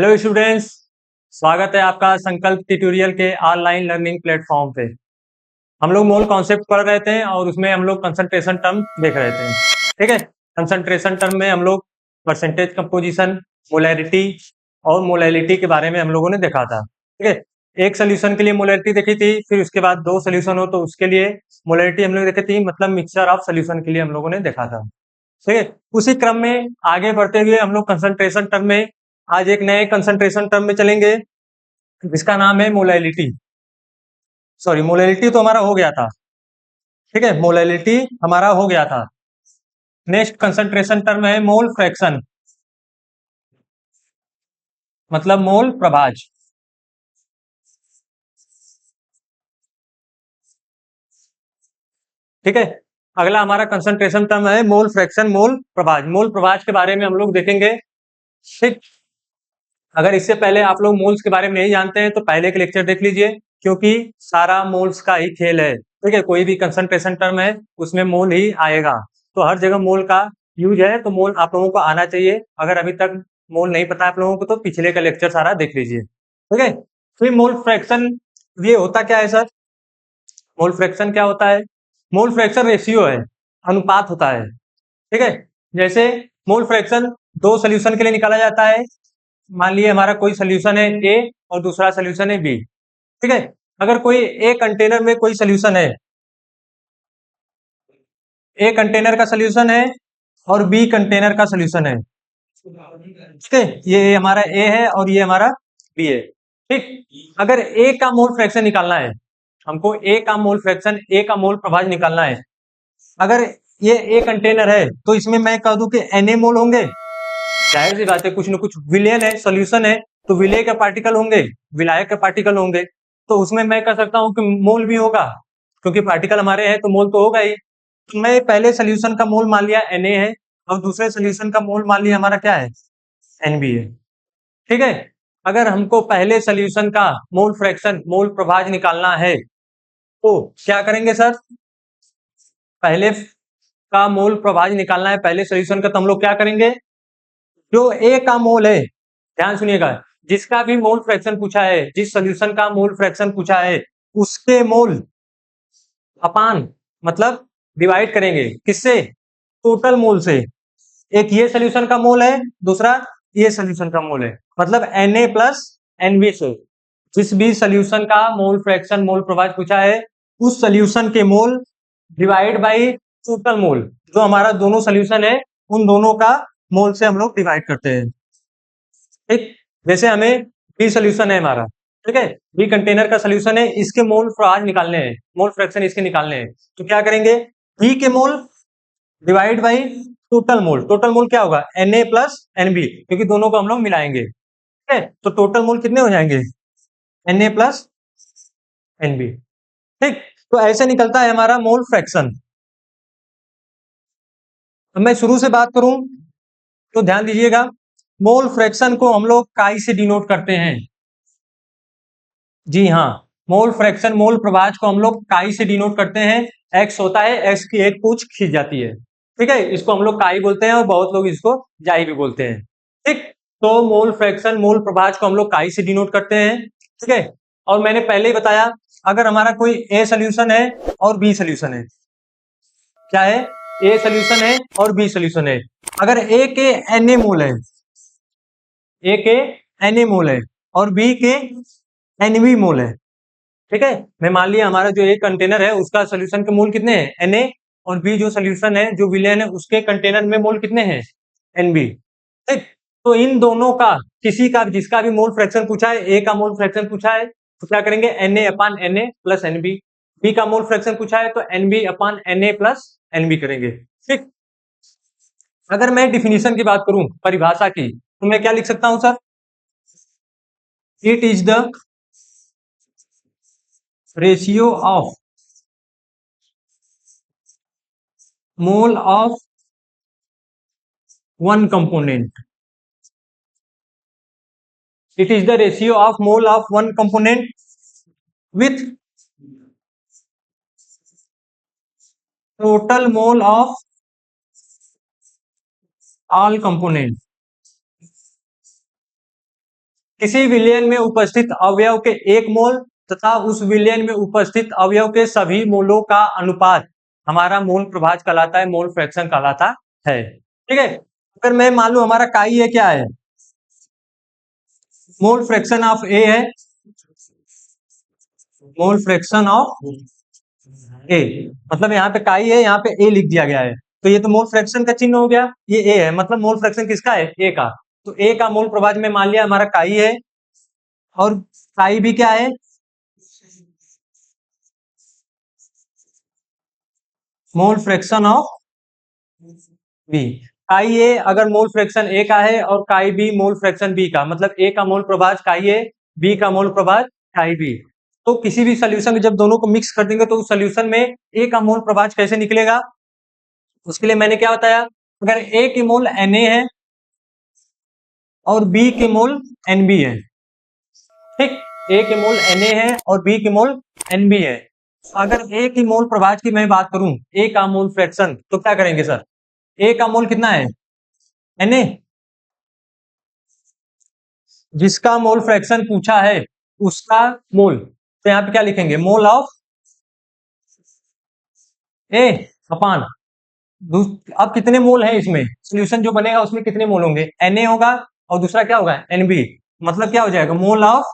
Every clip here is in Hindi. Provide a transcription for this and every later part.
हेलो स्टूडेंट्स, स्वागत है आपका संकल्प ट्यूटोरियल के ऑनलाइन लर्निंग प्लेटफॉर्म पे। हम लोग मोल कॉन्सेप्ट पढ़ रहे थे और उसमें हम लोग कंसंट्रेशन टर्म देख रहे थे। ठीक है, कंसंट्रेशन टर्म में हम लोग परसेंटेज कंपोजिशन, मोलैरिटी और मोलैलिटी के बारे में हम लोगों ने देखा था। ठीक है, एक सोल्यूशन के लिए मोलैरिटी देखी थी, फिर उसके बाद दो सोल्यूशन हो तो उसके लिए मोलैरिटी हम लोग देखी थी, मतलब मिक्सचर ऑफ सोल्यूशन के लिए हम लोगों ने देखा था। ठीक है, उसी क्रम में आगे बढ़ते हुए हम लोग कंसंट्रेशन टर्म में आज एक नए कंसंट्रेशन टर्म में चलेंगे जिसका नाम है मोलैलिटी। सॉरी, मोलैलिटी तो हमारा हो गया था। ठीक है, मोलैलिटी हमारा हो गया था। नेक्स्ट कंसंट्रेशन टर्म है मोल फ्रैक्शन, मतलब मोल प्रभाज। ठीक है, अगला हमारा कंसंट्रेशन टर्म है मोल फ्रैक्शन, मोल प्रभाज। मोल प्रभाज के बारे में हम लोग देखेंगे। ठीक, अगर इससे पहले आप लोग मोल्स के बारे में नहीं जानते हैं तो पहले के लेक्चर देख लीजिए, क्योंकि सारा मोल्स का ही खेल है। ठीक है, कोई भी कंसंट्रेशन टर्म है उसमें मोल ही आएगा, तो हर जगह मोल का यूज है, तो मोल आप लोगों को आना चाहिए। अगर अभी तक मोल नहीं पता आप लोगों को तो पिछले का लेक्चर सारा देख लीजिए। ठीक है, फिर मोल फ्रैक्शन ये होता क्या है सर? मोल फ्रैक्शन क्या होता है? मोल फ्रैक्शन रेशियो है, अनुपात होता है। ठीक है, जैसे मोल फ्रैक्शन दो सोल्यूशन के लिए निकाला जाता है। मान लिए हमारा कोई सोल्यूशन है ए और दूसरा सोल्यूशन है बी। ठीक है, अगर कोई ए कंटेनर में कोई सोल्यूशन है, ए कंटेनर का सोल्यूशन है और बी कंटेनर का सोल्यूशन है। ठीक है, ये हमारा ए है और ये हमारा बी है। ठीक, अगर ए का मोल फ्रैक्शन निकालना है हमको, ए का मोल फ्रैक्शन, ए का मोल प्रभाज निकालना है। अगर ये ए कंटेनर है तो इसमें मैं कह दूं कि Na मोल होंगे। जाहिर सी बात है, कुछ न कुछ विलयन है, सोल्यूशन है, तो विलय के पार्टिकल होंगे, विलायक के पार्टिकल होंगे, तो उसमें मैं कह सकता हूं कि मोल भी होगा, क्योंकि पार्टिकल हमारे हैं तो मोल तो होगा ही। तो मैं पहले सोल्यूशन का मोल मान लिया Na है और दूसरे सोल्यूशन का मोल मान लिया हमारा क्या है, Nb है। ठीक है, अगर हमको पहले सोल्यूशन का मोल फ्रैक्शन, मोल प्रभाज निकालना है तो क्या करेंगे सर? पहले का मोल प्रभाज निकालना है पहले सोल्यूशन का, तो हम लोग क्या करेंगे? जो ए का मोल है, ध्यान सुनिएगा, जिसका भी मोल फ्रैक्शन पूछा है, जिस सोल्यूशन का मोल फ्रैक्शन पूछा है, उसके मोल अपान, मतलब डिवाइड करेंगे किससे? टोटल मोल से। एक ये सोल्यूशन का मोल है, दूसरा ये सोल्यूशन का मोल है, मतलब Na प्लस Nb से। जिस भी सोल्यूशन का मोल फ्रैक्शन, मोल प्रभाज पूछा है, उस सोल्यूशन के मोल डिवाइड बाई टोटल मोल, जो हमारा दोनों सोल्यूशन है उन दोनों का मोल से हम लोग डिवाइड करते हैं। ठीक, जैसे हमें बी सोल्यूशन है हमारा, ठीक है, बी कंटेनर का सोल्यूशन है, इसके मोल आज निकालने हैं, मोल फ्रैक्शन इसके निकालने हैं, तो क्या करेंगे? बी के मोल divide by total mole. Total mole क्या होगा? Na प्लस Nb, क्योंकि दोनों को हम लोग मिलाएंगे। ठीक है, तो टोटल मोल कितने हो जाएंगे? Na plus Nb। ठीक, तो ऐसे निकलता है हमारा मोल फ्रैक्शन। अब मैं शुरू से बात करूं तो ध्यान दीजिएगा, मोल फ्रैक्शन को हम लोग काई से डिनोट करते हैं। जी हाँ, मोल फ्रैक्शन, मोल प्रभाज को हम लोग काई से डिनोट करते हैं। एक्स होता है, एक्स की एक पूंछ खींच जाती है। ठीक है, इसको हम लोग काई बोलते हैं और बहुत लोग इसको जाई भी बोलते हैं। ठीक, तो मोल फ्रैक्शन, मोल प्रभाज को हम लोग काई से डिनोट करते हैं। ठीक है, और मैंने पहले ही बताया, अगर हमारा कोई ए सोल्यूशन है और बी सोल्यूशन है, क्या है? ए सोल्यूशन है और बी सोल्यूशन है। अगर ए के Na मोल है, ए के Na मोल है और बी के Nb मोल है। ठीक है, मैं मान लिया हमारा जो एक कंटेनर है उसका सोल्यूशन के मोल कितने हैं? Na, और बी जो सोल्यूशन है, जो विलयन है, उसके कंटेनर में मोल कितने हैं? Nb। ठीक, तो इन दोनों का किसी का जिसका भी मोल फ्रैक्शन पूछा है, ए का मोल फ्रैक्शन पूछा है तो क्या करेंगे? Na अपान Na प्लस Nb। बी का मोल फ्रैक्शन पूछा है तो Nb अपान Na प्लस Nb करेंगे। ठीक, अगर मैं डिफिनीशन की बात करूं, परिभाषा की, तो मैं क्या लिख सकता हूं sir? It is the ratio of mole of one component. It is the ratio of mole of one component with total mole of all component. किसी विलयन में उपस्थित अवयव के एक मोल तथा उस विलयन में उपस्थित अवयव के सभी मोलों का अनुपात हमारा मोल प्रभाज कहलाता है, मोल फ्रैक्शन कहलाता है। ठीक है, अगर मैं मान लू हमारा काई है, क्या है, मोल फ्रैक्शन ऑफ ए है, मोल फ्रैक्शन ऑफ ए, मतलब यहाँ पे काई है, यहाँ पे ए लिख दिया गया है, तो ये तो मोल फ्रैक्शन का चिन्ह हो गया, ये ए है, मतलब मोल फ्रैक्शन किसका है, ए का। तो ए का मोल प्रभाज में मान लिया हमारा काई है, और काई भी क्या है, मोल फ्रैक्शन ऑफ बी। काई ए अगर मोल फ्रैक्शन ए का है और काई बी मोल फ्रैक्शन बी का, मतलब ए का मोल प्रभाज काई ए, बी का मोल प्रभाज काई बी। तो किसी भी सोल्यूशन में जब दोनों को मिक्स कर देंगे तो उस सोल्यूशन में ए का मोल प्रभाज कैसे निकलेगा, उसके लिए मैंने क्या बताया, अगर ए की मोल Na है और बी के मोल Nb है, ठीक, ए के मोल Na है और बी के मोल Nb है, अगर ए की मोल प्रभाज की मैं बात करूं, ए का मोल फ्रैक्शन, तो क्या करेंगे सर, ए का मोल कितना है, Na, जिसका मोल फ्रैक्शन पूछा है उसका मोल, तो यहाँ पे क्या लिखेंगे, मोल ऑफ ए अपान, अब कितने मोल है इसमें, सोल्यूशन जो बनेगा उसमें कितने मोल होंगे, Na होगा और दूसरा क्या होगा, Nb, मतलब क्या हो जाएगा, mole of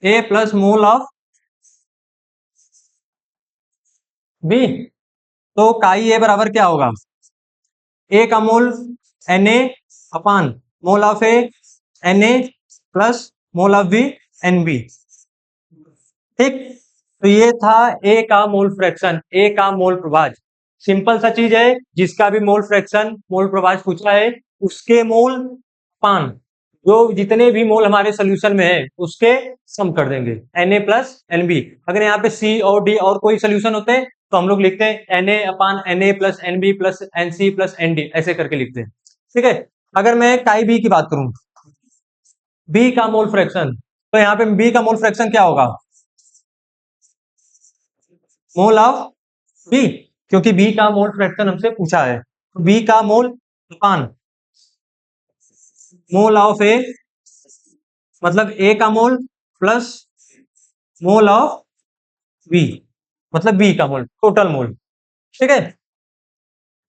A plus mole of B. तो काई ए बराबर क्या होगा, ए का mole Na upon mole of A Na plus mole of B Nb। ठीक, तो ये था ए का मोल फ्रैक्शन, ए का मोल प्रभाज, सिंपल सा चीज है, जिसका भी मोल फ्रैक्शन मोल प्रभाज पूछा है उसके मोल पान, जो जितने भी मोल हमारे सोल्यूशन में है उसके सम कर देंगे, Na प्लस Nb। अगर यहाँ पे C और D और कोई सोल्यूशन होते हैं तो हम लोग लिखते हैं Na अपान Na plus Nb plus Nc plus Nd, ऐसे करके लिखते हैं। ठीक है, अगर मैं काई बी की बात करूं, बी का मोल फ्रैक्शन, तो यहाँ पे बी का मोल फ्रैक्शन क्या होगा, मोल ऑफ बी, क्योंकि बी का मोल फ्रैक्शन हमसे पूछा है, तो बी का मोल अपान मोल ऑफ ए, मतलब ए का मोल प्लस मोल ऑफ बी, मतलब बी का मोल, टोटल मोल। ठीक है,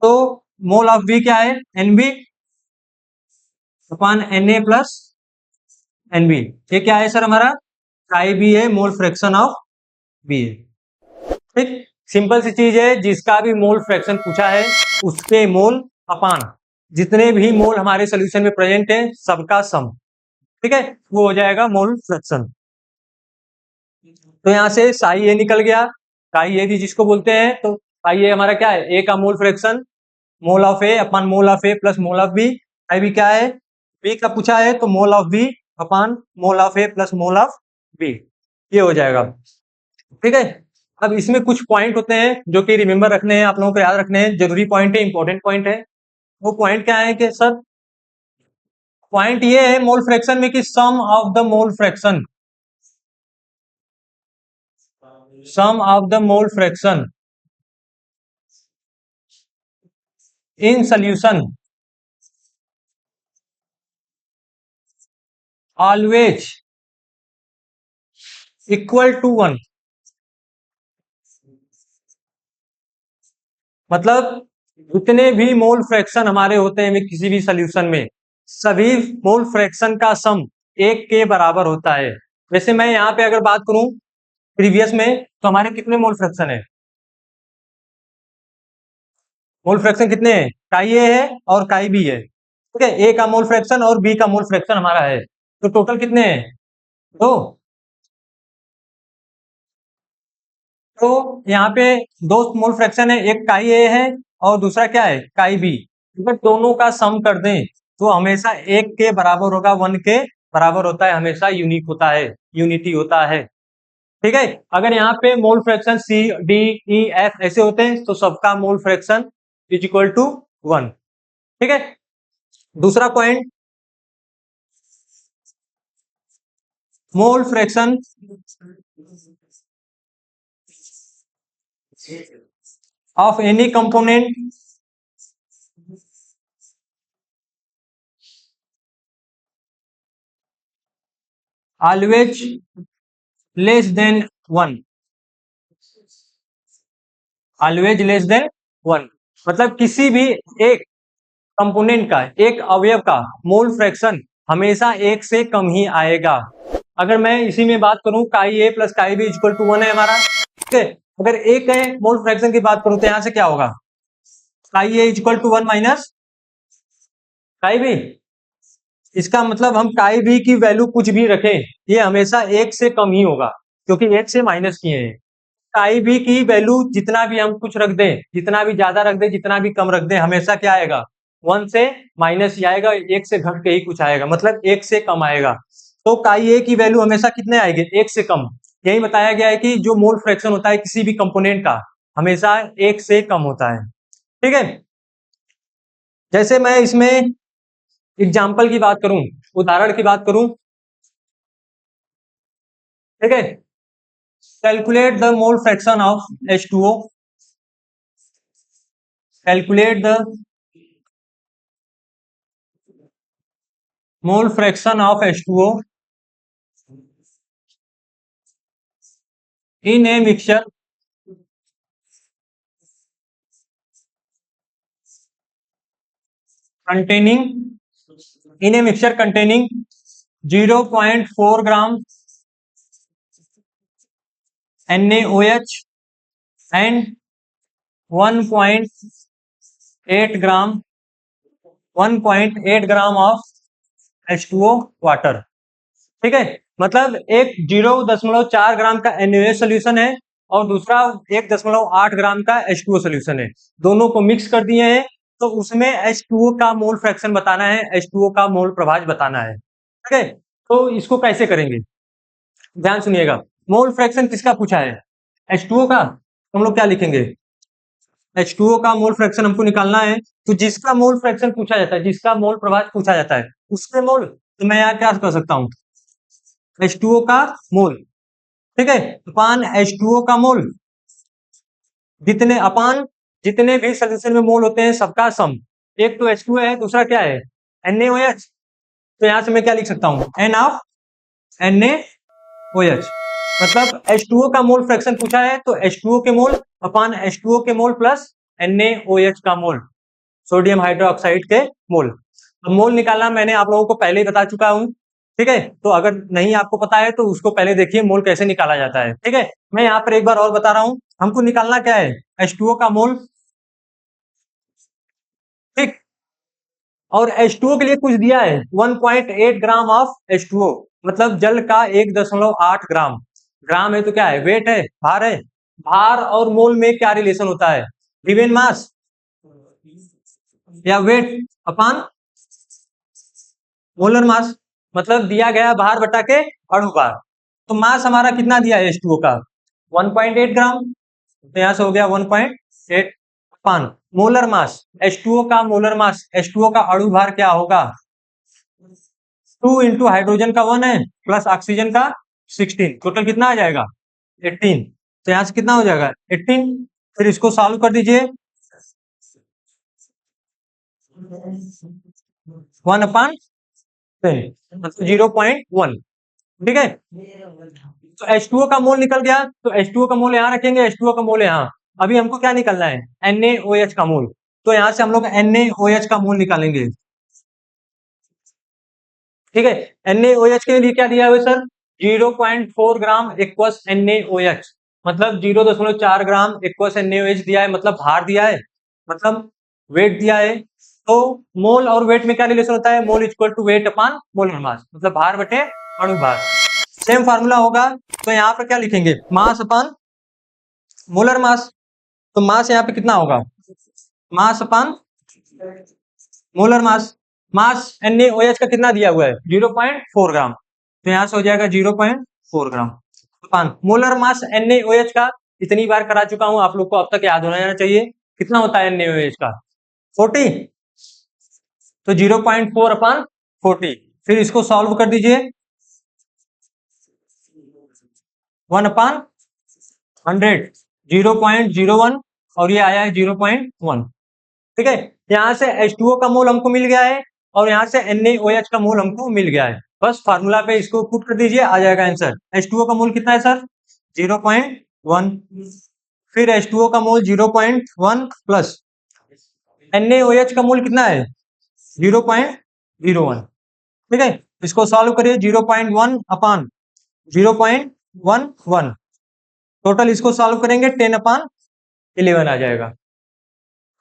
तो मोल ऑफ बी क्या है, Nb अपान Na प्लस Nb, ये क्या है सर हमारा, काई बी है, मोल फ्रैक्शन ऑफ बी है। ठीक, सिंपल सी चीज है, जिसका भी मोल फ्रैक्शन पूछा है उसके मोल अपान जितने भी मोल हमारे सोल्यूशन में प्रेजेंट है सबका सम, ठीक है, वो हो जाएगा मोल फ्रैक्शन। तो यहां से साई ए निकल गया, काई ए भी जिसको बोलते हैं, तो काई ए हमारा क्या है, ए का mole fraction mole of A upon mole of A plus mole of B, chi B क्या है, बी का पूछा है तो mole of B upon mole of A plus mole of B, ये हो जाएगा। ठीक है, अब इसमें कुछ पॉइंट होते हैं जो कि रिमेंबर रखने हैं, आप लोगों को याद रखने हैं, जरूरी पॉइंट है, इंपॉर्टेंट पॉइंट है। वो पॉइंट क्या है कि सर, पॉइंट ये है मोल फ्रैक्शन में कि sum of the mole fraction, sum of the mole fraction in solution always equal to 1, मतलब जितने भी मोल फ्रैक्शन हमारे होते हैं किसी भी सोल्यूशन में, सभी मोल फ्रैक्शन का सम एक के बराबर होता है। वैसे मैं यहाँ पे अगर बात करूं प्रीवियस में, तो हमारे कितने मोल फ्रैक्शन है, मोल फ्रैक्शन कितने हैं, काई ए है और काई बी है, ठीक है, ए का मोल फ्रैक्शन और बी का मोल फ्रैक्शन हमारा है, तो टोटल कितने हैं, दो। तो यहाँ पे दो मोल फ्रैक्शन है, एक काई ए है और दूसरा क्या है, काई बी, अगर दोनों का सम कर दें तो हमेशा एक के बराबर होगा, 1 के बराबर होता है, हमेशा यूनिक होता है, यूनिटी होता है। ठीक है, अगर यहाँ पे mole fraction C D E F ऐसे होते हैं तो सबका mole fraction is equal to 1। ठीक है, दूसरा point, mole fraction of any component always less than 1, always less than 1, मतलब किसी भी एक कंपोनेंट का, एक अवयव का मोल फ्रैक्शन हमेशा एक से कम ही आएगा। अगर मैं इसी में बात करूं chi A plus chi B equal to 1 है हमारा, ठीक है। अगर ए के मोल फ्रैक्शन की बात करूं तो यहां से क्या होगा, काई ए इक्वल टू 1 माइनस काई बी। इसका मतलब हम काई बी की वैल्यू कुछ भी रखें, ये हमेशा एक से कम ही होगा, क्योंकि एक से माइनस किए हैं। काई बी की वैल्यू जितना भी हम कुछ रख दें, जितना भी ज्यादा रख दें, जितना भी कम रख दें, हमेशा क्या आएगा, 1 से माइनस ही आएगा, एक से घट के ही कुछ आएगा, मतलब एक से कम आएगा। तो काई ए की वैल्यू हमेशा कितने आएगी, एक से कम। यही बताया गया है कि जो मोल फ्रैक्शन होता है किसी भी कंपोनेंट का हमेशा एक से कम होता है, ठीक है। जैसे मैं इसमें एग्जाम्पल की बात करूं, उदाहरण की बात करूं, ठीक है। Calculate the mole fraction of H2O, calculate the mole fraction of H2O in a mixture containing 0.4 gram NaOH and 1.8 gram of H2O water, ठीक है। मतलब एक 0.4 ग्राम का NaOH सोल्यूशन है और दूसरा 1.8 ग्राम का H2O सोल्यूशन है, दोनों को मिक्स कर दिए हैं, तो उसमें H2O का मोल फ्रैक्शन बताना है, H2O का मोल प्रभाज बताना है, ठीक है। तो इसको कैसे करेंगे, ध्यान सुनिएगा। मोल फ्रैक्शन किसका पूछा है, H2O का। हम लोग क्या लिखेंगे, H2O का मोल फ्रैक्शन हमको निकालना है, तो जिसका मोल फ्रैक्शन पूछा जाता है, जिसका मोल प्रभाज पूछा जाता है, उसके मोल, तो मैं यहाँ क्या कर सकता हूँ, H2O का मोल, ठीक है, अपान H2O का मोल, जितने अपान जितने भी सोल्यूशन में मोल होते हैं सबका सम। एक तो H2O है, दूसरा क्या है, NaOH। तो यहां से मैं क्या लिख सकता हूं, N ऑफ NaOH, मतलब H2O का मोल फ्रैक्शन पूछा है तो H2O के मोल अपान H2O के मोल प्लस NaOH का मोल, सोडियम हाइड्रोक्साइड के मोल। तो मोल निकालना मैंने आप लोगों को पहले ही बता चुका हूं, ठीक है। तो अगर नहीं आपको पता है तो उसको पहले देखिए मोल कैसे निकाला जाता है, ठीक है। मैं यहाँ पर एक बार और बता रहा हूं, हमको निकालना क्या है, H2O का मोल, ठीक। और H2O के लिए कुछ दिया है 1.8 ग्राम ऑफ H2O, मतलब जल का 1.8 ग्राम, ग्राम है तो क्या है, वेट है, भार है। भार और मोल में क्या रिलेशन होता है, गिवन मास या वेट अपान मोलर मास, मतलब दिया गया भार बटा के अणु भार। तो मास हमारा कितना दिया है H2O का, 1.8 ग्राम, तो यहां से हो गया 1.8 अपान मोलर मास, H2O का मोलर मास, H2O का अणु भार क्या होगा, 2 इंटू हाइड्रोजन का 1 है प्लस ऑक्सीजन का 16, टोटल कितना आ जाएगा 18। तो यहां से कितना हो जाएगा 18, फिर इसको सॉल्व कर दीजिए, 1 अपान 10, मतलब 0.1, ठीक है। तो H2O का मोल निकल गया, तो H2O का मोल यहाँ रखेंगे, H2O का मोल यहाँ। अभी हमको क्या निकलना है, NaOH का मोल, तो यहाँ से हम लोग NaOH का मोल निकालेंगे, ठीक है। NaOH के लिए क्या दिया हुआ है सर, 0.4 ग्राम इक्वस NaOH, मतलब 0.4 ग्राम इक्वस NaOH दिया है, मतलब भार दिया है, मतलब वेट दिया है। तो मोल और वेट में क्या रिलेशन होता है, mole equal to weight upon molar mass, मतलब भार बटे अणु भार। सेम फार्मूला होगा, तो यहाँ पर क्या लिखेंगे, मास अपान मोलर मास। तो मास यहाँ पे कितना होगा, मास अपान मोलर मास। मास NaOH का कितना दिया हुआ है, 0.4 ग्राम, तो यहां से हो जाएगा 0.4 ग्राम अपान मोलर मास NaOH का। इतनी बार करा चुका हूं, आप लोग को अब तक याद होना जाना चाहिए, कितना होता है NaOH का, 40, तो 0.4 अपान 40, फिर इसको सॉल्व कर दीजिए, 1 अपान 100, 0.01, और ये आया है 0.1, ठीक है। यहाँ से H2O का मोल हमको मिल गया है और यहाँ से NaOH का मोल हमको मिल गया है। बस फार्मूला पे इसको पुट कर दीजिए, आ जाएगा आंसर। H2O का मोल कितना है सर? 0.1। फिर H2O का मोल 0.1 प्लस NaOH का मोल कितना है? 0.01। ठीक है, इसको सॉल्व करिए। 0.1 अपान 0.11, टोटल इसको सॉल्व करेंगे 10/11 आ जाएगा।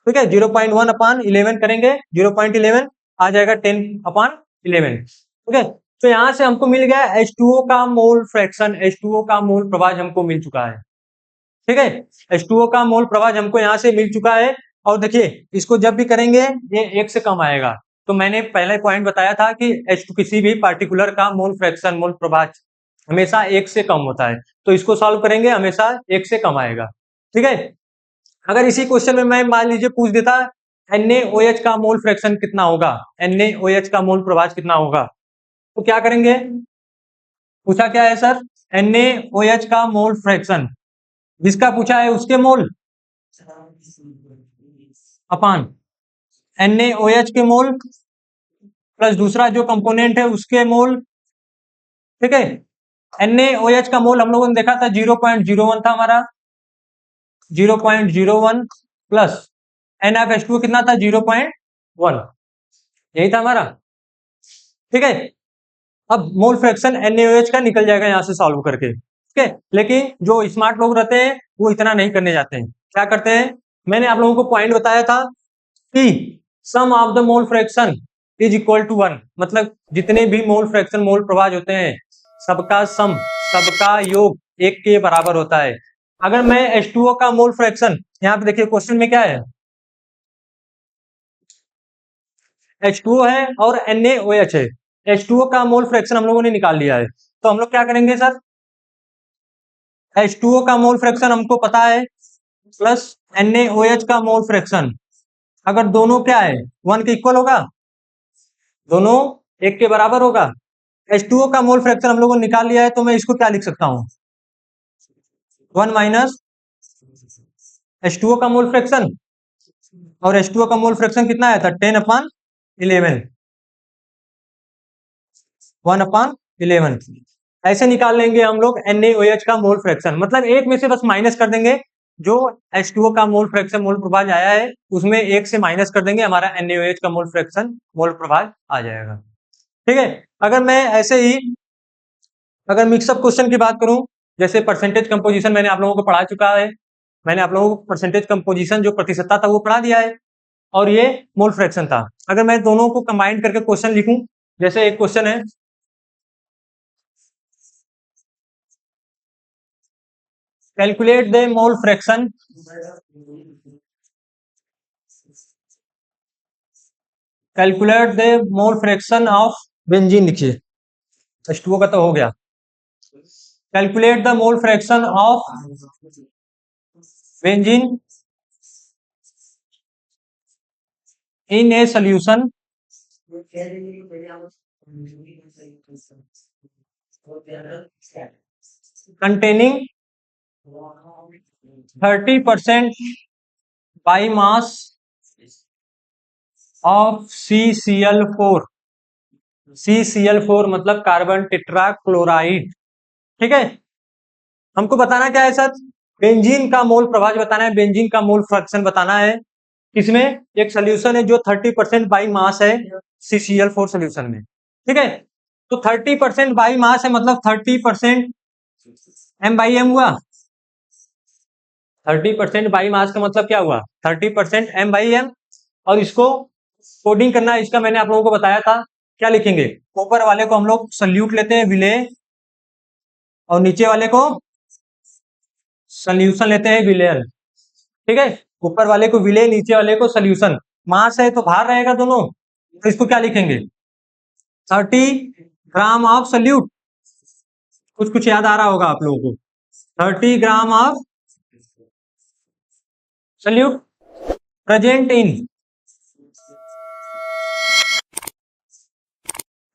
ठीक है, 0.1 अपान 11 करेंगे, 0.11 आ जाएगा 10/11। ठीक है, तो यहां से हमको मिल गया H2O का मोल फ्रैक्शन, H2O का मोल प्रभाज हमको मिल चुका है। ठीक है, H2O का मोल प्रभाज हमको यहाँ से मिल चुका है। और देखिए, इसको जब भी करेंगे ये 1 से कम आएगा। तो मैंने पहले पॉइंट बताया था कि किसी भी पार्टिकुलर का मोल फ्रैक्शन, मोल प्रभाज हमेशा 1 से कम होता है। तो इसको सॉल्व करेंगे, हमेशा 1 से कम आएगा। ठीक है, अगर इसी क्वेश्चन में मैं मान लीजिए पूछ देता NaOH का मोल फ्रैक्शन कितना होगा, NaOH का मोल प्रभाज कितना होगा, तो क्या करेंगे? पूछा क्या है सर? NaOH का मोल फ्रैक्शन, जिसका पूछा है उसके मोल अपान NaOH के मोल प्लस दूसरा जो कंपोनेंट है उसके मोल। ठीक है, NaOH का मोल हम लोगों ने देखा था 0.01 था हमारा, 0.01 प्लस NaOH कितना था? 0.1, यही था हमारा। ठीक है, अब मोल फ्रैक्शन NaOH का निकल जाएगा यहां से सॉल्व करके। ठीक है, लेकिन जो स्मार्ट लोग रहते हैं वो इतना नहीं करने जाते हैं। क्या करते हैं? मैंने आप लोगों को पॉइंट बताया था कि sum of the mole fraction is equal to 1, मतलब जितने भी मोल फ्रैक्शन, मोल प्रभाज होते हैं, सबका सम, सबका योग 1 के बराबर होता है। अगर मैं H2O का मोल फ्रैक्शन, यहाँ पे देखिए क्वेश्चन में क्या है, H2O है और NaOH है। H2O का मोल फ्रैक्शन हम लोगों ने निकाल लिया है, तो हम लोग क्या करेंगे सर? H2O का मोल फ्रैक्शन हमको पता है प्लस NaOH का मोल फ्रैक्शन, अगर दोनों क्या है 1 के इक्वल होगा, दोनों 1 के बराबर होगा। H2O का मोल फ्रैक्शन हम लोगों ने निकाल लिया है, तो मैं इसको क्या लिख सकता हूं? 1 माइनस H2O का मोल फ्रैक्शन, और H2O का मोल फ्रैक्शन कितना आया था? 10/11, 1/11। ऐसे निकाल लेंगे हम लोग NaOH का मोल फ्रैक्शन, मतलब एक में से बस माइनस कर देंगे, जो H2O का मोल फ्रैक्शन, मोल प्रभाज आया है उसमें 1 से माइनस कर देंगे, हमारा NaOH का मोल फ्रैक्शन, मोल प्रभाज आ जाएगा। ठीक है, अगर मैं ऐसे ही अगर मिक्सअप क्वेश्चन की बात करूं, जैसे परसेंटेज कंपोजिशन मैंने आप लोगों को पढ़ा चुका है, मैंने आप लोगों को परसेंटेज कंपोजिशन जो प्रतिशतता था वो पढ़ा दिया है, और ये मोल फ्रैक्शन था। अगर मैं दोनों को कंबाइन करके क्वेश्चन लिखूं, जैसे एक क्वेश्चन है, calculate the mole fraction, calculate the mole fraction of benzene, लिखिए। H2O का तो हो गया। Calculate the mole fraction of benzene in a solution containing 30% by mass of CCl4, CCl4 मतलब कार्बन टेट्रा क्लोराइड। ठीक है, हमको बताना क्या है सर? बेंजीन का मोल प्रभाज बताना है, बेंजीन का मोल फ्रैक्शन बताना है। इसमें एक सोल्यूशन है जो 30% बाई मास है CCl4 सोल्यूशन में। ठीक है, तो 30% बाई मास है, मतलब 30% M/M हुआ। 30% बाई मास का मतलब क्या हुआ? 30% M/M। और इसको कोडिंग करना है, इसका मैंने आप लोगों को बताया था। क्या लिखेंगे? ऊपर वाले को हम लोग सल्यूट लेते हैं, विलेय, और नीचे वाले को सोल्यूशन लेते हैं, विलेय। ठीक है, ऊपर वाले को विलेय, नीचे वाले को सोल्यूशन। मास है तो बाहर रहेगा दोनों, तो इसको क्या लिखेंगे? 30 ग्राम ऑफ सोल्यूट। कुछ कुछ याद आ रहा होगा आप लोगों को। 30 gram of solute present in,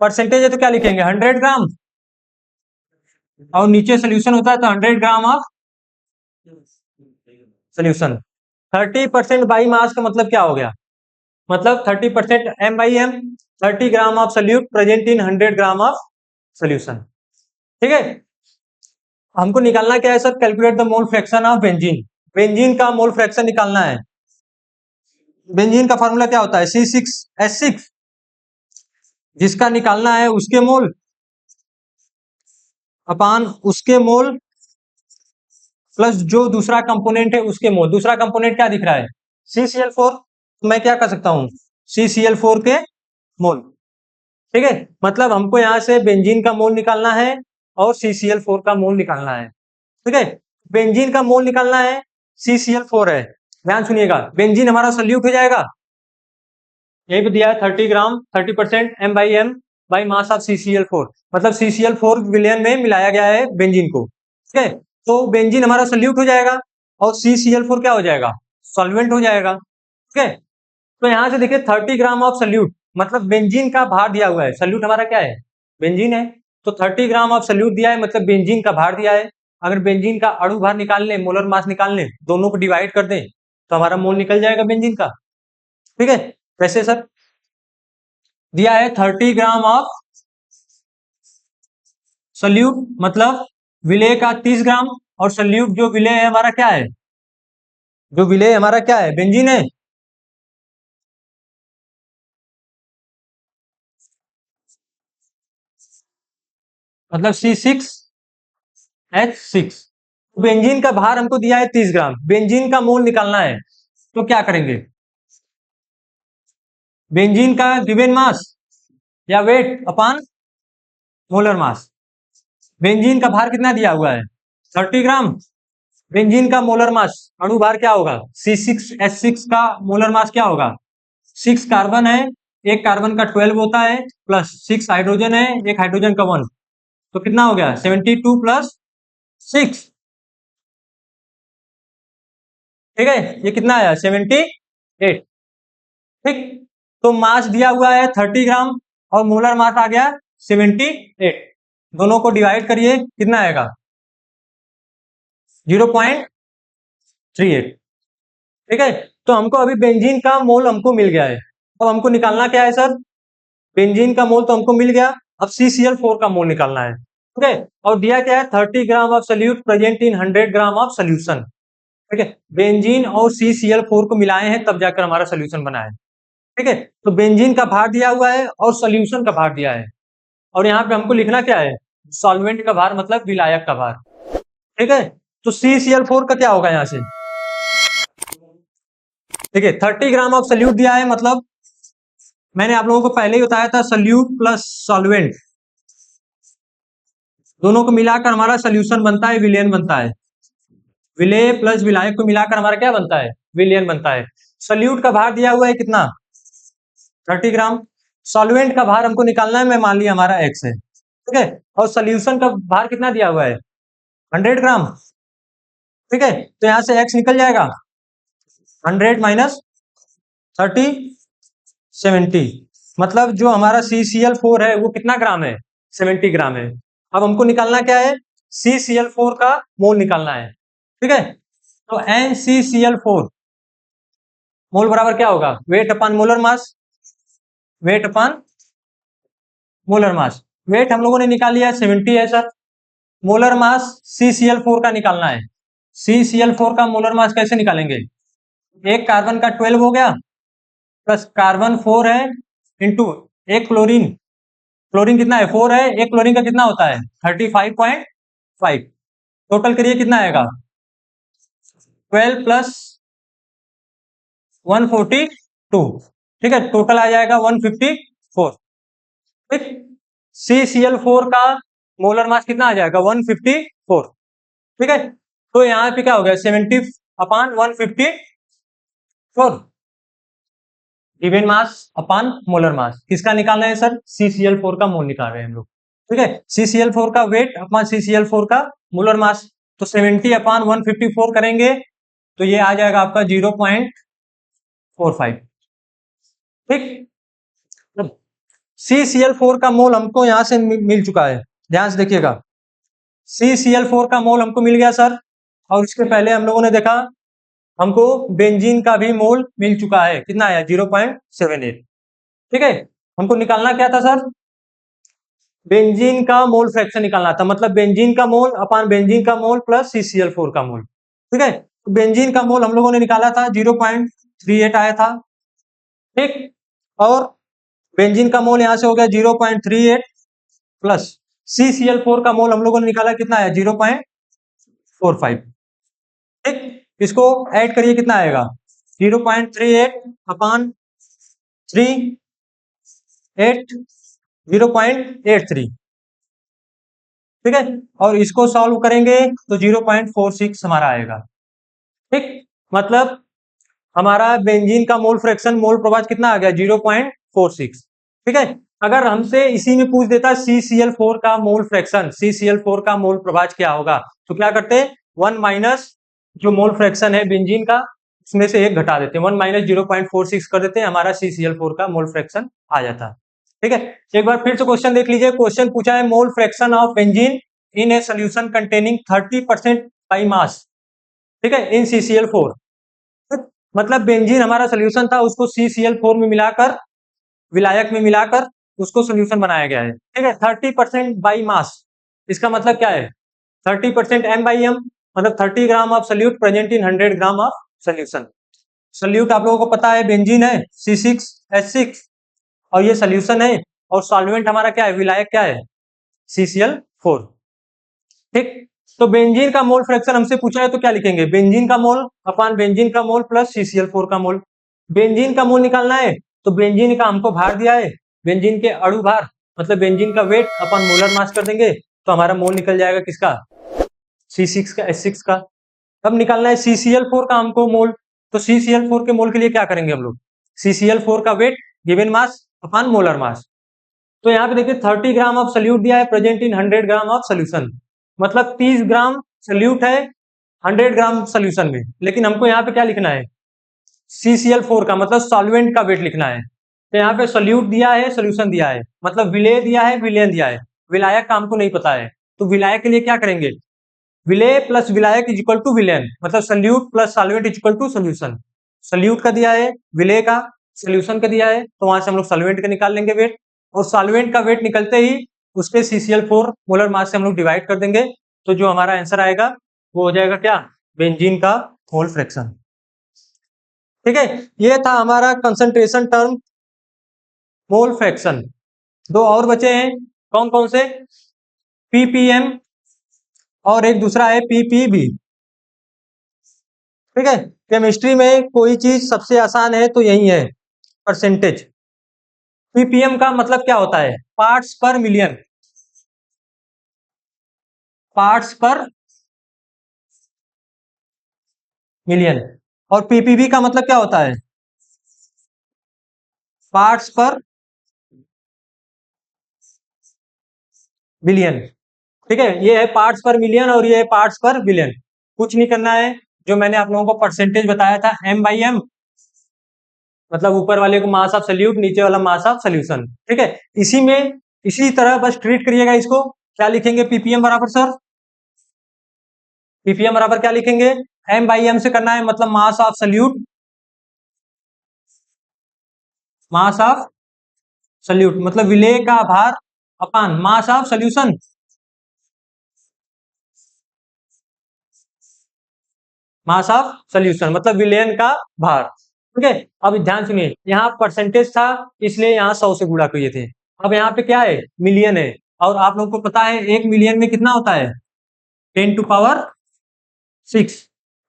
percentage है तो क्या लिखेंगे? 100 ग्राम, और नीचे सोल्यूशन होता है तो 100 gram of solution. 30% by mass का मतलब क्या हो गया? मतलब 30% M/M, 30 gram of solute present in 100 gram of solution. ठीक है, हमको निकालना क्या है sir, calculate the mole fraction of benzene. Benzene का मोल फ्रैक्शन निकालना है। बेंजीन का फार्मूला क्या होता है, C6H6, जिसका निकालना है उसके मोल अपान उसके मोल प्लस जो दूसरा कंपोनेंट है उसके मोल। दूसरा कंपोनेंट क्या दिख रहा है, CCl4, तो मैं क्या कर सकता हूं, CCl4 के मोल। ठीक है, मतलब हमको यहां से बेंजीन का मोल निकालना है और CCl4 का मोल निकालना है। ठीक है, बेंजीन का मोल निकालना है, CCl4 है। ध्यान सुनिएगा, बेंजीन हमारा सल्यूट हो जाएगा, यही पे दिया है 30 ग्राम 30% m/m by mass of CCl4, मतलब CCl4 विलयन में मिलाया गया है बेंजीन को। ठीक है, तो बेंजीन हमारा सल्यूट हो जाएगा और CCl4 क्या हो जाएगा, सॉल्वेंट हो जाएगा। ठीक है, तो यहां से देखिए 30 ग्राम ऑफ सल्यूट, मतलब बेंजीन का भार दिया हुआ है, सल्यूट हमारा क्या है, बेंजीन है, तो 30 ग्राम ऑफ सल्यूट दिया है, मतलब बेंजीन का भार दिया है। अगर बेंजीन का अणु भार निकाल लें, मोलर मास निकाल लें, दोनों को डिवाइड कर दें तो हमारा मोल निकल जाएगा बेंजीन का। ठीक है, वैसे सर दिया है 30 ग्राम ऑफ सल्यूट, मतलब विलेय का 30 ग्राम, और सल्यूट जो विलेय है हमारा क्या है, जो विलेय हमारा क्या है, बेंजीन है। मतलब C6H6, बेंजीन का भार हमको दिया है 30 ग्राम, बेंजीन का मोल निकालना है, तो क्या करेंगे, बेंजीन का गिवन मास या वेट अपान मोलर मास। बेंजीन का भार कितना दिया हुआ है, 30 ग्राम। बेंजीन का मोलर मास, अणु भार क्या होगा, C6H6 का मोलर मास क्या होगा, 6 कार्बन है, एक कार्बन का 12 होता है, प्लस 6 हाइड्रोजन है, एक हाइड्रोजन का 1, तो कितना हो गया 72 प्लस 6। ठीक है, ये कितना आया 78। ठीक, तो मास दिया हुआ है 30 ग्राम और मोलर मास आ गया 78, दोनों को डिवाइड करिए कितना आएगा 0.38। ठीक है, तो हमको अभी बेंजीन का मोल हमको मिल गया है। अब हमको निकालना क्या है सर, बेंजीन का मोल तो हमको मिल गया, अब CCl4 का मोल निकालना है। ठीक है, और दिया क्या है 30 gram of solute present in 100 gram of solution. ठीक है, बेंजीन और CCl4 को मिलाए हैं तब जाकर हमारा सोल्यूशन बना है। ठीक है, तो बेंजीन का भार दिया हुआ है और सोल्यूशन का भार दिया है, और यहाँ पे हमको लिखना क्या है, सॉल्वेंट का भार मतलब विलायक का भार। ठीक है, तो CCl4 का क्या होगा यहाँ से, ठीक है 30 ग्राम ऑफ सल्यूट दिया है, मतलब मैंने आप लोगों को पहले ही बताया था सल्यूट प्लस सॉल्वेंट दोनों को मिलाकर हमारा सोल्यूशन बनता है, विलयन बनता है। विलेय प्लस विलायक को मिलाकर हमारा क्या बनता है, विलयन बनता है। सल्यूट का भार दिया हुआ है कितना 30 ग्राम, सॉल्वेंट का भार हमको निकालना है, मैं मान लिया हमारा x है। ठीक है, और सोल्यूशन का भार कितना दिया हुआ है 100 ग्राम। ठीक है, तो यहां से x निकल जाएगा 100 माइनस 30 70, मतलब जो हमारा CCl4 है वो कितना ग्राम है 70 ग्राम है। अब हमको निकालना क्या है, CCl4 का मोल निकालना है। ठीक है, तो NCCl4 मोल बराबर क्या होगा, वेट अपान मोलर मास, वेट अपान मोलर मास। वेट हम लोगों ने निकाल लिया 70 है सर, मोलर मास CCl4 का निकालना है। CCl4 का मोलर मास कैसे निकालेंगे, एक कार्बन का 12 हो गया, प्लस कार्बन 4 है, इंटू एक क्लोरीन, क्लोरीन कितना है 4 है, एक क्लोरीन का कितना होता है 35.5, टोटल करिए कितना आएगा 12 प्लस 142। ठीक है, टोटल आ जाएगा 154। ठीक, CCl4 का मोलर मास कितना आ जाएगा 154। ठीक है, तो यहाँ पे क्या हो गया 70 अपान 154, गिवन मास अपान मोलर मास। किसका निकालना है सर, CCl4 का मोल निकाल रहे हैं हम लोग। ठीक है, CCl4 का वेट अपान CCl4 का मोलर मास, तो 70 अपान 154 करेंगे तो ये आ जाएगा आपका 0.45। ठीक, CCl4 का मोल हमको यहां से मिल चुका है, ध्यान से देखिएगा CCl4 का मोल हमको मिल गया सर, और इसके पहले हम लोगों ने देखा हमको बेंजीन का भी मोल मिल चुका है, कितना आया 0.78। ठीक है, हमको निकालना क्या था सर, बेंजीन का मोल फ्रैक्शन निकालना था, मतलब बेंजीन का मोल अपान बेंजीन का मोल प्लस CCl4 का मोल। ठीक है, तो बेंजीन का मोल हम लोगों ने निकाला था 0.38 आया था। ठीक, और बेंजीन का मोल यहां से हो गया 0.38 प्लस CCl4 का मोल हम लोगों ने निकाला कितना है 0.45। ठीक, इसको ऐड करिए कितना आएगा 0.38 अपान 0.83। ठीक है, और इसको सॉल्व करेंगे तो 0.46 हमारा आएगा। ठीक, मतलब हमारा बेंजीन का मोल फ्रैक्शन मोल प्रभाज कितना आ गया 0.46। ठीक है, अगर हमसे इसी में पूछ देता CCl4 का मोल फ्रैक्शन, CCl4 का मोल प्रभाज क्या होगा, तो क्या करते 1 माइनस जो मोल फ्रैक्शन है बेंजीन का उसमें से एक घटा देते हैं, 1 माइनस 0.46 कर देते हैं, हमारा CCl4 का मोल फ्रैक्शन आ जाता। ठीक है, एक बार फिर से क्वेश्चन देख लीजिए। क्वेश्चन पूछा है मोल fraction of benzene in a solution containing 30% by mass. ठीक है, इन CCl4, मतलब बेंजीन हमारा सोल्यूशन था, उसको CCl4 में मिलाकर विलायक में मिलाकर उसको सोल्यूशन बनाया गया है। ठीक है, 30% बाई मास, इसका मतलब क्या है 30% M/M, मतलब 30 gram of solute present in 100 gram of solution. Solute आप लोगों को पता है बेंजीन है C6H6 और ये सोल्यूशन है, और सॉल्वेंट हमारा क्या है विलायक क्या है CCl4। ठीक, तो बेंजीन का मोल फ्रैक्शन हमसे पूछा है तो क्या लिखेंगे बेंजीन का मोल अपान बेंजीन का मोल प्लस CCl4 का मोल। बेंजीन का मोल निकालना है तो बेंजीन का हमको भार दिया है, बेंजीन के अणु भार मतलब बेंजीन का वेट अपन मोलर मास कर देंगे तो हमारा मोल निकल जाएगा किसका C6 का H6 का। अब निकालना है CCl4 का हमको मोल, तो CCl4 के मोल के लिए क्या करेंगे हम लोग CCl4 का वेट गिवन मास अपान मोलर मास। तो यहाँ पे देखिए 30 ग्राम ऑफ सोल्यूट दिया है present in 100 gram of solution, मतलब 30 ग्राम सोल्यूट है 100 ग्राम सोल्यूशन में, लेकिन हमको यहाँ पे क्या लिखना है CCl4 का मतलब सॉल्वेंट का वेट लिखना है। तो यहाँ पे सोल्यूट दिया है सोल्यूशन दिया है, मतलब विलेय दिया है विलेयन दिया है, विलायक का हमको नहीं पता है, तो विलायक के लिए क्या करेंगे विलेय प्लस विलायक इज इक्वल टू विलेयन, मतलब solute plus solvent is equal to solution. Solute का दिया है विलेय का सोल्यूशन का दिया है, तो वहां से हम लोग सॉल्वेंट का निकाल लेंगे वेट, और सॉल्वेंट का वेट निकलते ही उसके CCl4 मोलर मास से हम लोग डिवाइड कर देंगे, तो जो हमारा आंसर आएगा वो हो जाएगा क्या बेंजीन का मोल फ्रैक्शन। ठीक है, ये था हमारा कंसंट्रेशन टर्म मोल फ्रैक्शन। दो और बचे हैं, कौन कौन से ppm और एक दूसरा है ppb। ठीक है, केमिस्ट्री में कोई चीज सबसे आसान है तो यही है परसेंटेज। ppm का मतलब क्या होता है पार्ट्स पर मिलियन, पार्ट्स पर मिलियन, और ppb का मतलब क्या होता है पार्ट्स पर बिलियन। ठीक है, ये है पार्ट्स पर मिलियन और ये है पार्ट्स पर बिलियन। कुछ नहीं करना है, जो मैंने आप लोगों को परसेंटेज बताया था M/M, मतलब ऊपर वाले को मास ऑफ सोल्यूट नीचे वाला मास ऑफ सोल्यूशन। ठीक है, इसी में इसी तरह बस ट्रीट करिएगा इसको। क्या लिखेंगे ppm बराबर सर ppm बराबर क्या लिखेंगे M/M से करना है, मतलब mass of solute, mass of solute मतलब विलेय का भार upon mass of solution, mass of solution मतलब विलेयन का भार। ठीक है, अब ध्यान सुनिए, यहाँ परसेंटेज था इसलिए यहाँ 100 से गुणा किए थे, अब यहाँ पे क्या है मिलियन है, और आप लोगों को पता है एक मिलियन में कितना होता है 10⁶।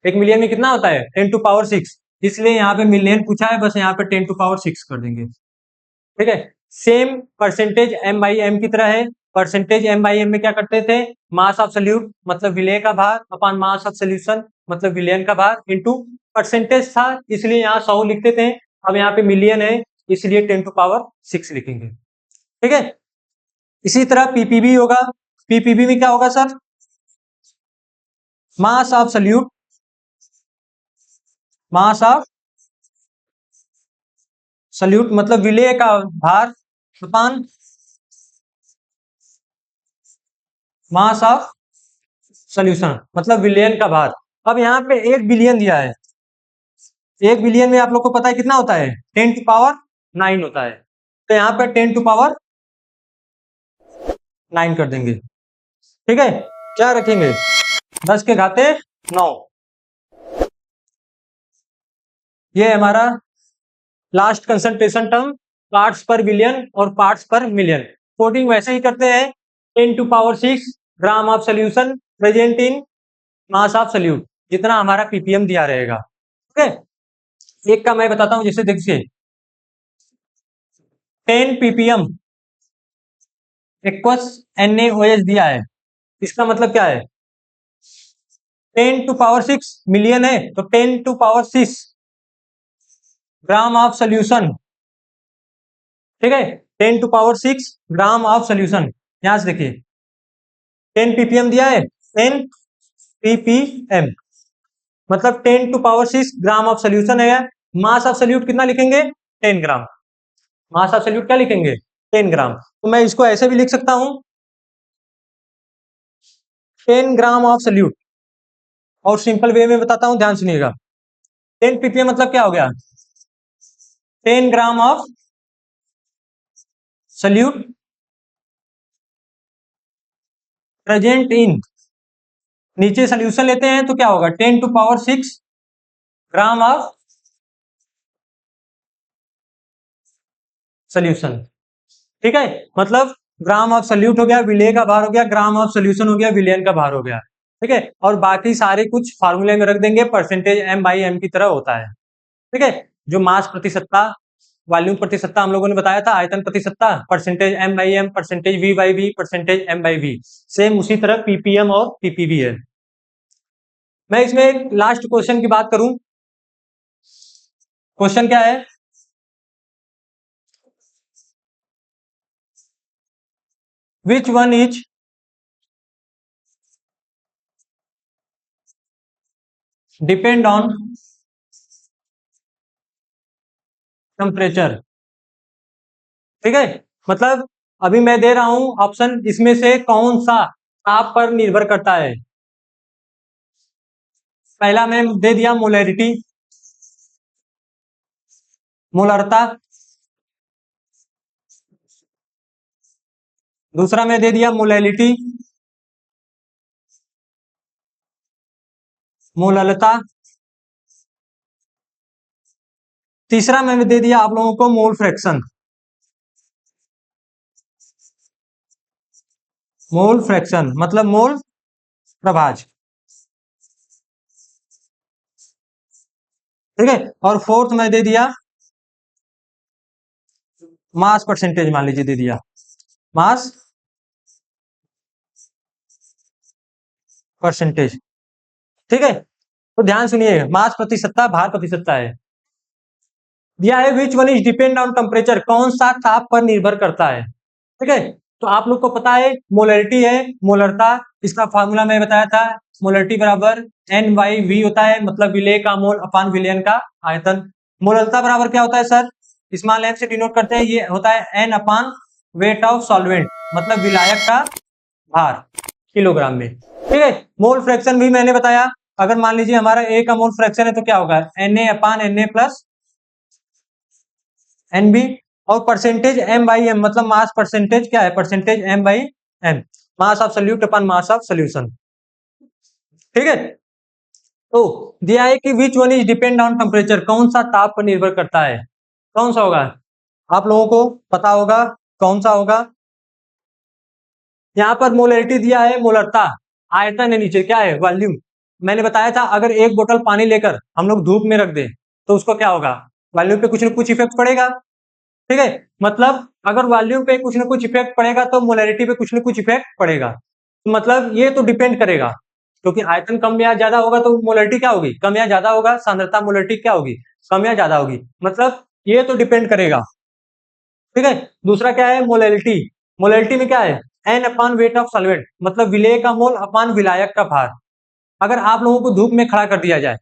एक मिलियन में कितना होता है 10⁶, इसलिए यहाँ पे मिलियन पूछा है, बस यहाँ पे 10⁶ कर देंगे। ठीक है, सेम परसेंटेज M/M की तरह है। परसेंटेज M/M में क्या करते थे मास ऑफ सोल्यूट मतलब विलेय का भार अपान मास ऑफ सोल्यूशन मतलब विलेयन का भार इनटू परसेंटेज था इसलिए यहाँ 100 लिखते थे, अब यहाँ पे मिलियन है इसलिए 10⁶ लिखेंगे। ठीक है, इसी तरह पीपीबी होगा, पीपीबी में क्या होगा sir mass of solute, mass of solute मतलब विलेय का भार अपान मास ऑफ सोल्यूशन मतलब विलेयन का भार। अब यहाँ पे 1 बिलियन दिया है, 1 बिलियन में आप लोग को पता है कितना होता है 10⁹ होता है, तो यहाँ पे 10⁹ 9 कर देंगे। ठीक है, क्या रखेंगे 10 के घाते 9। ये हमारा लास्ट कंसंट्रेशन टर्म पार्ट्स पर बिलियन और पार्ट्स पर मिलियन। कोडिंग वैसे ही करते हैं 10⁶ gram of solution present in mass of solute, जितना हमारा पीपीएम दिया रहेगा। ठीक है, एक का मैं बताता हूं, जैसे देखिए 10 पीपीएम इक्वल्स NaOH दिया है, इसका मतलब क्या है 10⁶ मिलियन है तो 10⁶ ग्राम ऑफ सोल्यूशन। ठीक है, 10⁶ ग्राम ऑफ सोल्यूशन। यहां से देखिए 10 ppm दिया है, 10 ppm मतलब 10⁶ ग्राम ऑफ सोल्यूशन है। मास ऑफ सोल्यूट कितना लिखेंगे 10 ग्राम। मास ऑफ सोल्यूट क्या लिखेंगे 10 ग्राम। तो मैं इसको ऐसे भी लिख सकता हूं 10 ग्राम ऑफ सोल्यूट, और सिंपल वे में बताता हूं, ध्यान सुनिएगा। 10 ppm मतलब क्या हो गया 10 gram of solute present in, नीचे सोल्यूशन लेते हैं तो क्या होगा 10⁶ ग्राम ऑफ सोल्यूशन। ठीक है, मतलब ग्राम ऑफ सोल्यूट हो गया, विलेय का भार हो गया, ग्राम ऑफ सोल्यूशन हो गया, विलियन का भार हो गया। ठीक है, और बाकी सारे कुछ फार्मूले में रख देंगे, परसेंटेज m/m की तरह होता है। ठीक है, जो मास प्रतिशतता, वॉल्यूम प्रतिशतता हम लोगों ने बताया था, आयतन प्रतिशतता, percentage m/m, percentage v/v, percentage m/v, same उसी तरह ppm और ppb है। मैं इसमें एक लास्ट क्वेश्चन की बात करूं। क्वेश्चन क्या है which one is depend on temperature. ठीक है, मतलब अभी मैं दे रहा हूं ऑप्शन, इसमें से कौन सा ताप पर निर्भर करता है। पहला मैं दे दिया मोलैरिटी, मोलरता। दूसरा मैं दे दिया मोलैलिटी, मोललता। तीसरा मैंने दे दिया आप लोगों को मोल फ्रैक्शन, मोल फ्रैक्शन मतलब मोल प्रभाज। ठीक है, और फोर्थ मैं दे दिया मास परसेंटेज, मान लीजिए दे दिया मास परसेंटेज। ठीक है, तो ध्यान सुनिए, मास प्रतिशतता भार प्रतिशतता है दिया है। Which one is depend on temperature, कौन सा ताप पर निर्भर करता है। ठीक है, तो आप लोग को पता है मोलरिटी है, मोलरता, इसका फार्मूला मैं बताया था, मोलरिटी बराबर N/V होता है, मतलब विलेय का मोल अपान विलयन का आयतन। मोलरता बराबर क्या होता है सर, स्मॉल m से डिनोट करते हैं, ये होता है N upon weight of solvent, मतलब विलायक का भार किलोग्राम में। ठीक है, मोल फ्रैक्शन भी मैंने बताया, अगर मान लीजिए हमारा A का मोल फ्रैक्शन है तो क्या होगा Na अपान Na प्लस Nb, और परसेंटेज m/m मतलब मास परसेंटेज क्या है percentage m/m, mass of solute upon mass of solution. ठीक है, तो दिया है कि which one is depend on temperature, कौन सा ताप पर निर्भर करता है, कौन सा होगा आप लोगों को पता होगा कौन सा होगा। यहाँ पर मोलरिटी दिया है, मोलरता, आयतन है, नीचे क्या है वॉल्यूम। मैंने बताया था अगर एक बोतल पानी लेकर हम लोग धूप में रख दें तो उसको क्या होगा वॉल्यूम पे कुछ ना कुछ इफेक्ट पड़ेगा। ठीक है, मतलब अगर वॉल्यूम पे कुछ ना कुछ इफेक्ट पड़ेगा तो मोलरिटी पे कुछ ना कुछ इफेक्ट पड़ेगा। तो मतलब ये तो डिपेंड करेगा, क्योंकि आयतन कम या ज्यादा होगा तो मोलरिटी क्या होगी कम या ज्यादा होगा, सांद्रता मोलरिटी क्या होगी कम या ज्यादा होगी, मतलब ये तो डिपेंड करेगा। ठीक है, दूसरा क्या है मोलरिटी, मोलरिटी में क्या है N upon weight of solvent, मतलब विलेय का मोल अपान विलायक का भार। अगर आप लोगों को धूप में खड़ा कर दिया जाए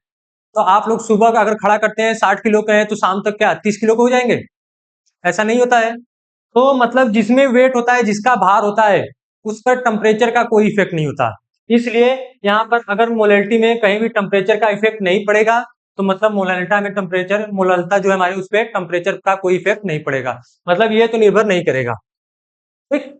तो आप लोग सुबह का अगर खड़ा करते हैं 60 किलो का है तो शाम तक क्या 30 किलो का हो जाएंगे, ऐसा नहीं होता है। तो मतलब जिसमें वेट होता है, जिसका भार होता है, उस पर टेम्परेचर का कोई इफेक्ट नहीं होता। इसलिए यहाँ पर अगर मोलरिटी में कहीं भी टेम्परेचर का इफेक्ट नहीं पड़ेगा तो मतलब मोलरिटा में टेम्परेचर, मोलरिटा जो है हमारे उस पर टेम्परेचर का कोई इफेक्ट नहीं पड़ेगा, मतलब ये तो निर्भर नहीं करेगा। ठीक,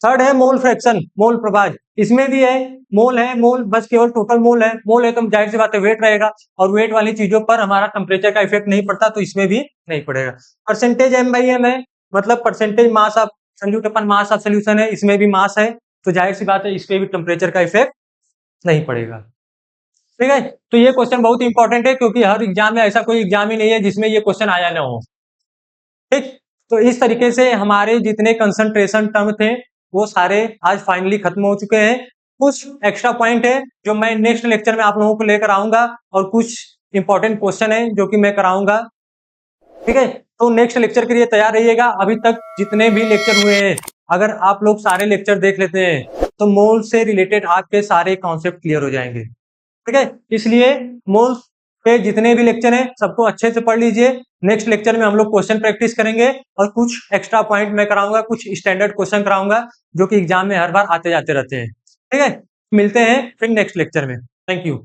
थर्ड है मोल फ्रैक्शन, मोल प्रभाज। इसमें भी है, मोल बस केवल टोटल मोल है तो जाहिर सी बात है वेट रहेगा, और वेट वाली चीजों पर हमारा टेम्परेचर का इफेक्ट नहीं पड़ता, तो इसमें भी नहीं पड़ेगा। परसेंटेज M/M है, मतलब percentage mass of solute upon mass of solution है, इसमें भी मास है, तो जाहिर सी बात है इस पे भी टेम्परेचर का इफेक्ट नहीं पड़ेगा। ठीक है, तो ये क्वेश्चन बहुत इंपॉर्टेंट है, क्योंकि हर एग्जाम में ऐसा कोई एग्जाम ही नहीं है जिसमें ये क्वेश्चन आया ना हो। ठीक, तो इस तरीके से हमारे जितने कंसंट्रेशन टर्म थे वो सारे आज फाइनली खत्म हो चुके हैं। कुछ एक्स्ट्रा पॉइंट है जो मैं नेक्स्ट लेक्चर में आप लोगों को लेकर आऊंगा, और कुछ इंपॉर्टेंट क्वेश्चन है जो कि मैं कराऊंगा। ठीक है, तो नेक्स्ट लेक्चर के लिए तैयार रहिएगा। अभी तक जितने भी लेक्चर हुए हैं, अगर आप लोग सारे लेक्चर देख लेते हैं तो मोल से रिलेटेड आपके सारे कॉन्सेप्ट क्लियर हो जाएंगे। ठीक है, इसलिए मोल पे जितने भी लेक्चर हैं सबको अच्छे से पढ़ लीजिए। नेक्स्ट लेक्चर में हम लोग क्वेश्चन प्रैक्टिस करेंगे, और कुछ एक्स्ट्रा पॉइंट मैं कराऊंगा, कुछ स्टैंडर्ड क्वेश्चन कराऊंगा जो कि एग्जाम में हर बार आते जाते रहते हैं। ठीक है, मिलते हैं फिर नेक्स्ट लेक्चर में। Thank you.